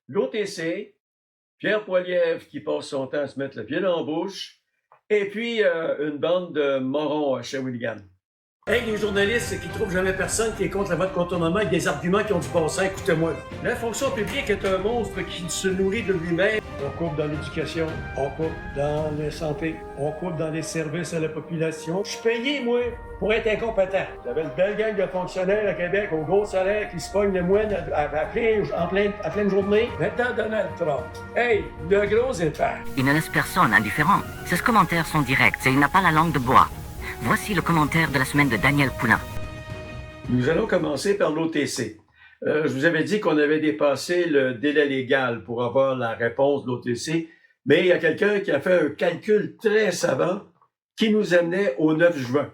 l'OTC, Pierre Poilievre qui passe son temps à se mettre le pied dans la bouche, et puis une bande de morons à Shawinigan. Hey, les journalistes qui trouvent jamais personne qui est contre la vote contournement avec des arguments qui ont du bon sens, écoutez-moi. La fonction publique est un monstre qui se nourrit de lui-même. On coupe dans l'éducation, on coupe dans la santé, on coupe dans les services à la population. Je suis payé, moi, pour être incompétent. J'avais une belle gang de fonctionnaires à Québec au gros salaire qui se pognent le moine à pleine journée. Maintenant, Donald Trump. Hey, le gros épais. Il ne laisse personne indifférent. Ses commentaires sont directs et il n'a pas la langue de bois. Voici le commentaire de la semaine de Daniel Poulain. Nous allons commencer par l'OTC. Je vous avais dit qu'on avait dépassé le délai légal pour avoir la réponse de l'OTC, mais il y a quelqu'un qui a fait un calcul très savant qui nous amenait au 9 juin.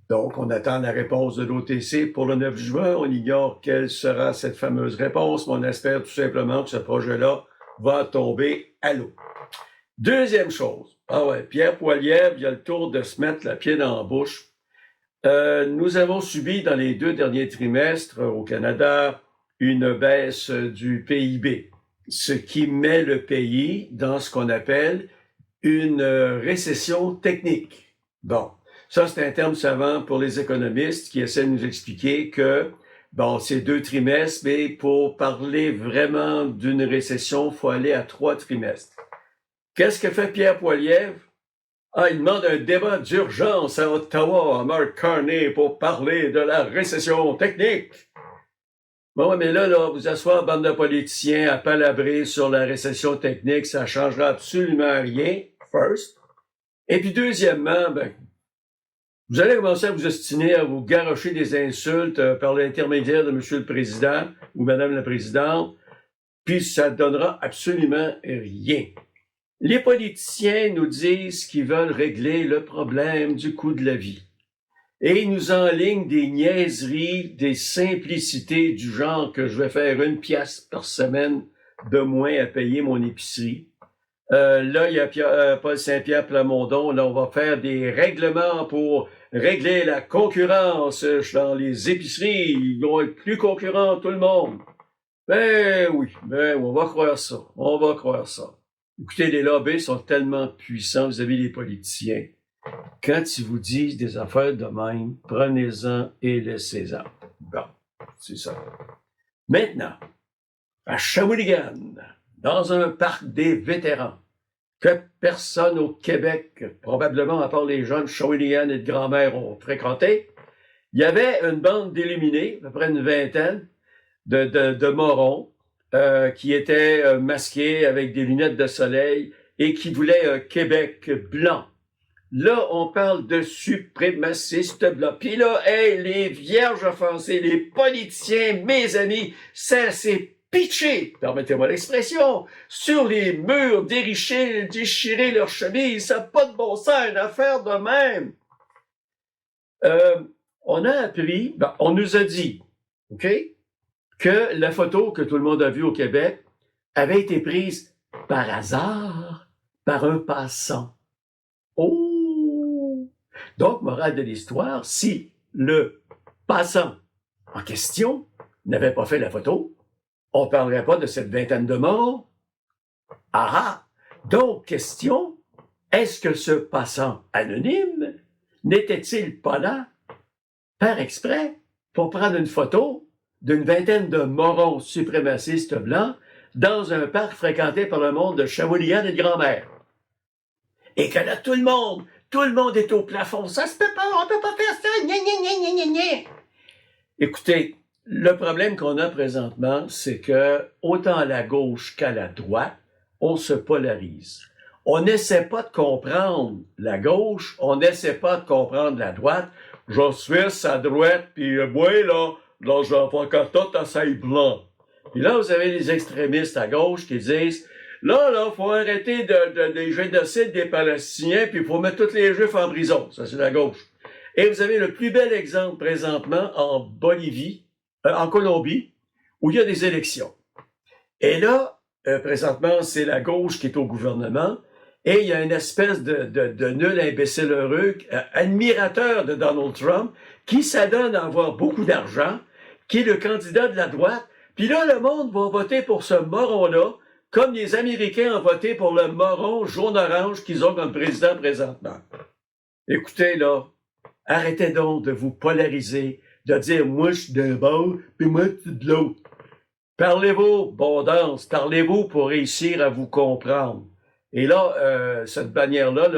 Donc, on attend la réponse de l'OTC pour le 9 juin. On ignore quelle sera cette fameuse réponse, mais on espère tout simplement que ce projet-là va tomber à l'eau. Deuxième chose. Ah ouais, Pierre Poilievre, il a le tour de se mettre le pied dans la bouche. Nous avons subi dans les 2 derniers trimestres au Canada une baisse du PIB, ce qui met le pays dans ce qu'on appelle une récession technique. Bon, ça c'est un terme savant pour les économistes qui essaient de nous expliquer que, bon, c'est 2 trimestres, mais pour parler vraiment d'une récession, il faut aller à 3 trimestres. Qu'est-ce que fait Pierre Poilievre? Ah, il demande un débat d'urgence à Ottawa, à Mark Carney, pour parler de la récession technique. Bon, mais là, vous asseoir bande de politiciens à palabrer sur la récession technique, ça changera absolument rien, first. Et puis, deuxièmement, vous allez commencer à vous ostiner, à vous garrocher des insultes par l'intermédiaire de M. le Président ou Mme la Présidente, puis ça donnera absolument rien. Les politiciens nous disent qu'ils veulent régler le problème du coût de la vie. Et ils nous enlignent des niaiseries, des simplicités du genre que je vais faire 1 pièce par semaine de moins à payer mon épicerie. Là, il y a Paul Saint-Pierre Plamondon. Là, on va faire des règlements pour régler la concurrence dans les épiceries. Ils vont être plus concurrents, tout le monde. Ben oui, on va croire ça. On va croire ça. Écoutez, les lobbies sont tellement puissants vis-à-vis des politiciens. Quand ils vous disent des affaires de même, prenez-en et laissez-en. Bon, c'est ça. Maintenant, à Shawinigan, dans un parc des vétérans, que personne au Québec, probablement à part les jeunes Shawinigan et de grand-mère, ont fréquenté, il y avait une bande d'illuminés, à peu près une vingtaine, de morons, qui étaient masqués avec des lunettes de soleil et qui voulaient un Québec blanc. Là, on parle de suprémacistes blancs. Puis là, hey, les vierges offensées, les politiciens, mes amis, ça s'est pitché, permettez-moi l'expression, sur les murs, déchirer leurs chemises. Ça n'a pas de bon sens, une affaire de même. On a appris, on nous a dit, OK, que la photo que tout le monde a vue au Québec avait été prise par hasard par un passant. Oh! Donc, morale de l'histoire, si le passant en question n'avait pas fait la photo, on ne parlerait pas de cette vingtaine de morts. Ah! Donc, question, est-ce que ce passant anonyme n'était-il pas là, par exprès, pour prendre une photo d'une vingtaine de morons suprémacistes blancs dans un parc fréquenté par le monde de Shawinigan et de grand-mère? Et que là, tout le monde est au plafond. Ça se peut pas, on peut pas faire ça. Gna, gna, gna, gna, gna, gna. Écoutez, le problème qu'on a présentement, c'est que autant à la gauche qu'à la droite, on se polarise. On n'essaie pas de comprendre la gauche, on n'essaie pas de comprendre la droite. Je suis à droite, puis moi, là, je vais faire que tout essaye blanc. Puis là, vous avez les extrémistes à gauche qui disent là, faut arrêter des génocides des Palestiniens, puis il faut mettre tous les Juifs en prison. Ça, c'est la gauche. Et vous avez le plus bel exemple présentement en en Colombie, où il y a des élections. Et là, présentement, c'est la gauche qui est au gouvernement, et il y a une espèce de nul imbécile heureux, admirateur de Donald Trump, qui s'adonne à avoir beaucoup d'argent, qui est le candidat de la droite, Puis là, le monde va voter pour ce moron-là, comme les Américains ont voté pour le moron jaune-orange qu'ils ont comme président présentement. Écoutez, là, arrêtez donc de vous polariser, de dire « moi, je suis d'un bord, puis moi, je suis de l'autre ». Parlez-vous, bon danse, parlez-vous pour réussir à vous comprendre. Et là, cette bannière-là,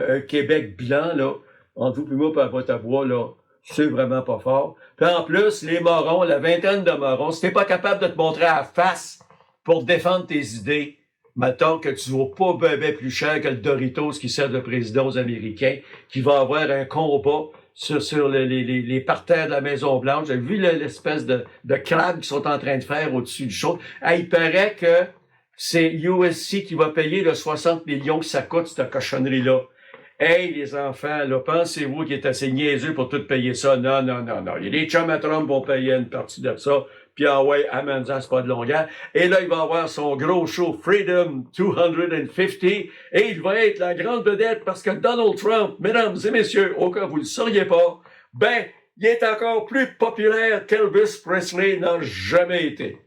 un Québec blanc, là, entre vous et moi, par votre bois, là, c'est vraiment pas fort. Puis en plus, les morons, la vingtaine de morons, si t'es pas capable de te montrer à la face pour défendre tes idées, mettons que tu vaux pas ben plus cher que le Doritos qui sert de président aux Américains, qui va avoir un combat sur les parterres de la Maison-Blanche. J'ai vu l'espèce de crabe qu'ils sont en train de faire au-dessus du show. Ah, il paraît que c'est USC qui va payer le 60 millions que ça coûte, cette cochonnerie-là. Hey, les enfants, là, pensez-vous qu'il est assez niaiseux pour tout payer ça? Non, non, non, non. Il y a des chums à Trump vont payer une partie de ça. Puis ah ouais, amène-en, c'est pas de longueur. Et là, il va avoir son gros show Freedom 250 et il va être la grande vedette parce que Donald Trump, mesdames et messieurs, au cas où vous ne le sauriez pas, ben, il est encore plus populaire qu'Elvis Presley n'a jamais été.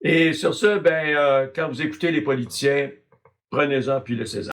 Et sur ce, ben, quand vous écoutez les politiciens, prenez-en puis laissez-en.